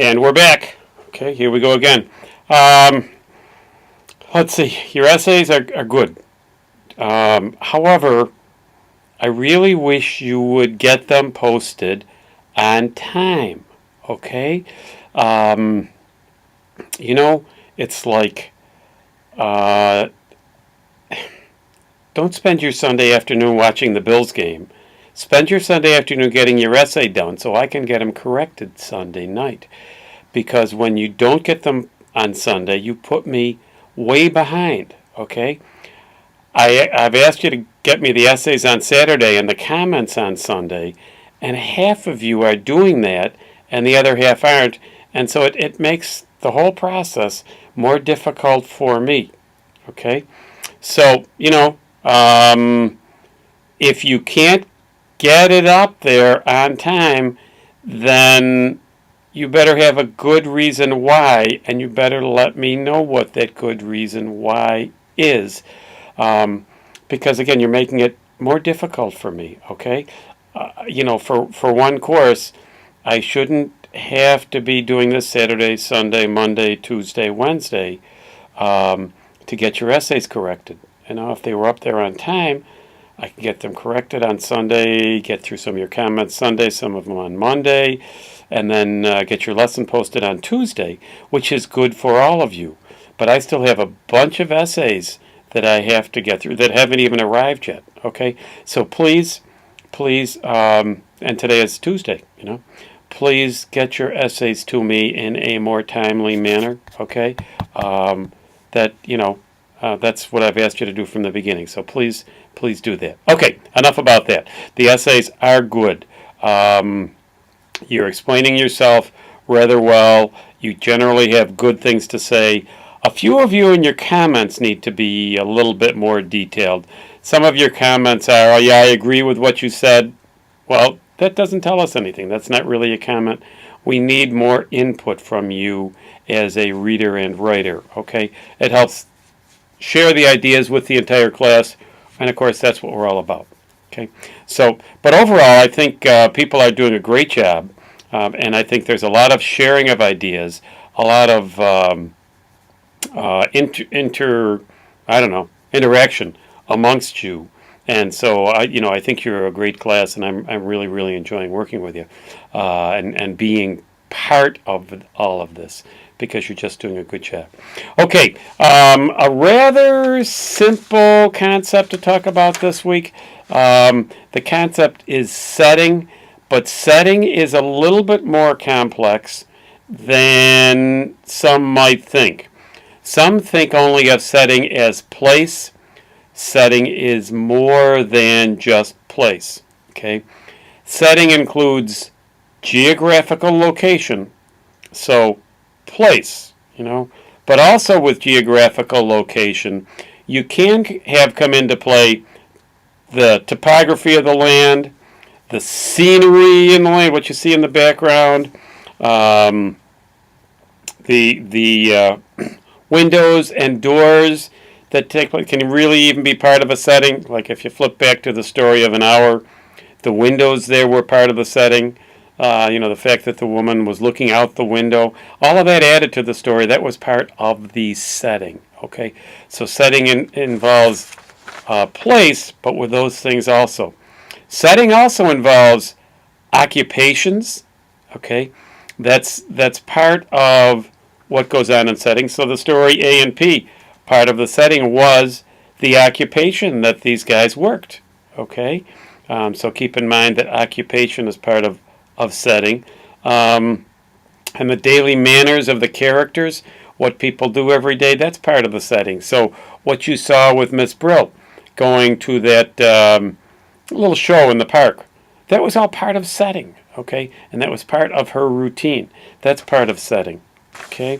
And we're back. Okay, here we go again. Um, let's see. Your essays are good. However, I really wish you would get them posted on time. Okay? Um, it's like, uh, don't spend your Sunday afternoon watching the Bills game. Spend your Sunday afternoon getting your essay done so I can get them corrected Sunday night. Because when you don't get them on Sunday, you put me way behind, okay? I've asked you to get me the essays on Saturday and the comments on Sunday, and half of you are doing that, and the other half aren't, and so it makes the whole process more difficult for me, okay? So, if you can't get it up there on time, then you better have a good reason why, and you better let me know what that good reason why is. Because again, you're making it more difficult for me, okay? For one course, I shouldn't have to be doing this Saturday, Sunday, Monday, Tuesday, Wednesday to get your essays corrected. If they were up there on time, I can get them corrected on Sunday, get through some of your comments Sunday, some of them on Monday, and then get your lesson posted on Tuesday, which is good for all of you. But I still have a bunch of essays that I have to get through that haven't even arrived yet, okay? So please, and today is Tuesday, please get your essays to me in a more timely manner, okay? That's what I've asked you to do from the beginning. So please do that. Okay, enough about that. The essays are good. You're explaining yourself rather well. You generally have good things to say. A few of you in your comments need to be a little bit more detailed. Some of your comments are, oh yeah, I agree with what you said. Well, that doesn't tell us anything. That's not really a comment. We need more input from you as a reader and writer, okay? It helps share the ideas with the entire class, and of course that's what we're all about, okay? So, but overall I think people are doing a great job, and I think there's a lot of sharing of ideas, a lot of interaction amongst you, and so I think you're a great class, and I'm really, really enjoying working with you, and being part of all of this, because you're just doing a good job. Okay, a rather simple concept to talk about this week. The concept is setting, but setting is a little bit more complex than some might think. Some think only of setting as place. Setting is more than just place, okay? Setting includes geographical location, so place, but also with geographical location, you can have come into play the topography of the land, the scenery in the land, what you see in the background, the windows and doors that take place can really even be part of a setting. Like if you flip back to the story of An Hour, the windows there were part of the setting. The fact that the woman was looking out the window, all of that added to the story. That was part of the setting, okay? So setting involves place, but with those things also. Setting also involves occupations, okay? That's part of what goes on in setting. So the story A and P, part of the setting was the occupation that these guys worked, okay? So keep in mind that occupation is part of setting, and the daily manners of the characters, what people do every day, that's part of the setting. So what you saw with Miss Brill going to that little show in the park, that was all part of setting, okay? And that was part of her routine. That's part of setting, okay?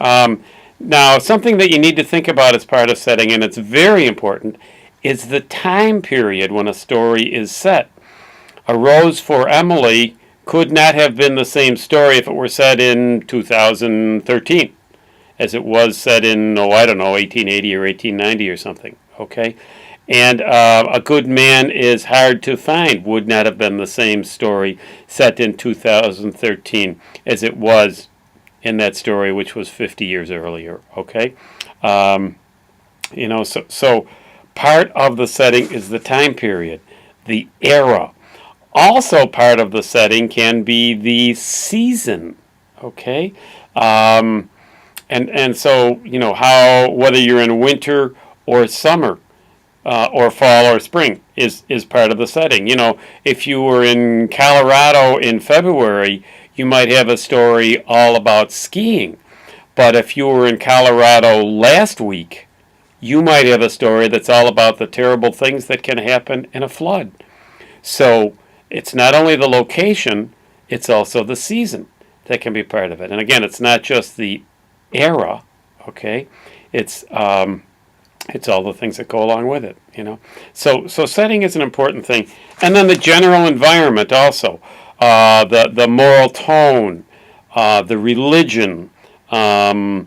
Now, something that you need to think about as part of setting, and it's very important, is the time period when a story is set. A Rose for Emily could not have been the same story if it were set in 2013 as it was set in, 1880 or 1890 or something, okay? And A Good Man is Hard to Find would not have been the same story set in 2013 as it was in that story, which was 50 years earlier. Okay, um, so part of the setting is the time period, the era. Also, part of the setting can be the season. Okay, um, and so how whether you're in winter or summer, or fall or spring is part of the setting. If you were in Colorado in February, you might have a story all about skiing. But if you were in Colorado last week, you might have a story that's all about the terrible things that can happen in a flood. So it's not only the location, it's also the season that can be part of it. And again, it's not just the era, okay? It's all the things that go along with it. So setting is an important thing, and then the general environment also, the moral tone, the religion, the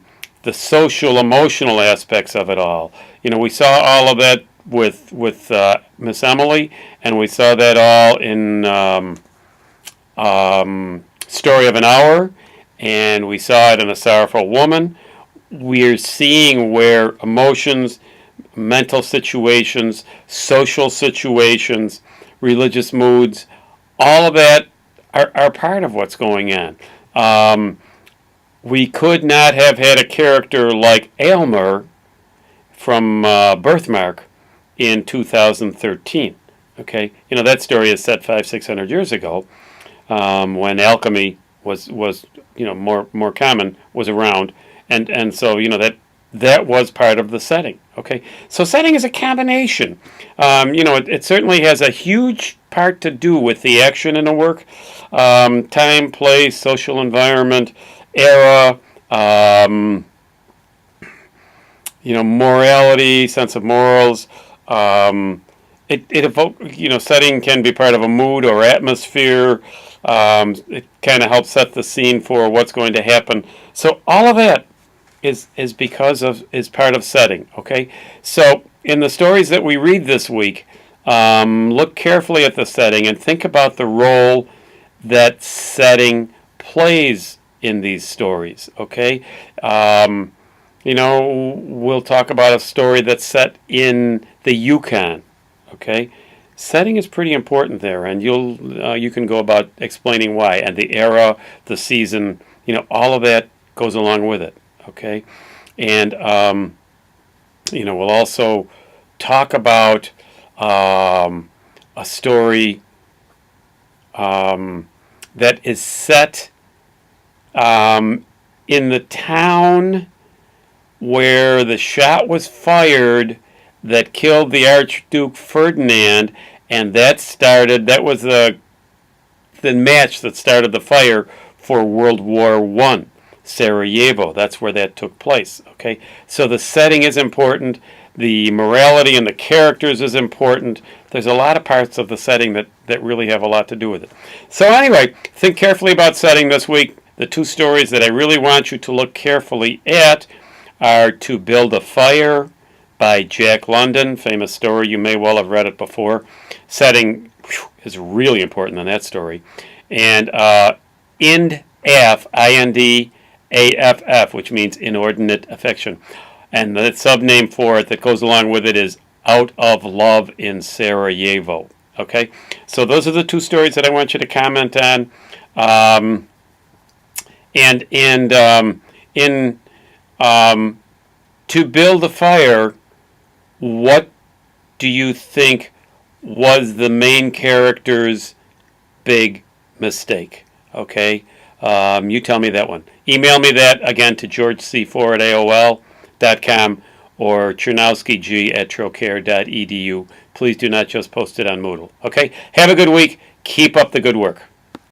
social emotional aspects of it all. We saw all of that with Miss Emily, and we saw that all in Story of an Hour, and we saw it in A Sorrowful Woman. We're seeing where emotions, mental situations, social situations, religious moods, all of that are part of what's going on. We could not have had a character like Aylmer from Birthmark in 2013. Okay, that story is set 500-600 years ago, when alchemy was more common, was around, and so that was part of the setting. Okay, so setting is a combination. It certainly has a huge part to do with the action in the work, time, place, social environment, era, morality, sense of morals. Setting can be part of a mood or atmosphere. It kind of helps set the scene for what's going to happen. So all of that is part of setting. Okay, so in the stories that we read this week, look carefully at the setting and think about the role that setting plays in these stories. Okay, we'll talk about a story that's set in the Yukon. Okay, setting is pretty important there, and you can go about explaining why, and the era, the season, all of that goes along with it. Okay, and we'll also talk about a story that is set in the town where the shot was fired that killed the Archduke Ferdinand, and that was the match that started the fire for World War I. Sarajevo, that's where that took place. Okay, so the setting is important, the morality and the characters is important. There's a lot of parts of the setting that really have a lot to do with it. So anyway, think carefully about setting this week. The two stories that I really want you to look carefully at are To Build a Fire by Jack London, famous story, you may well have read it before. Setting is really important in that story. And INDAFF, INDAFF, which means inordinate affection. And the sub-name for it that goes along with it is Out of Love in Sarajevo. Okay? So those are the two stories that I want you to comment on. To Build a Fire, what do you think was the main character's big mistake? Okay? You tell me that one. Email me that, again, to georgec4@aol.com or chernowskig@trocaire.edu. Please do not just post it on Moodle. Okay? Have a good week. Keep up the good work.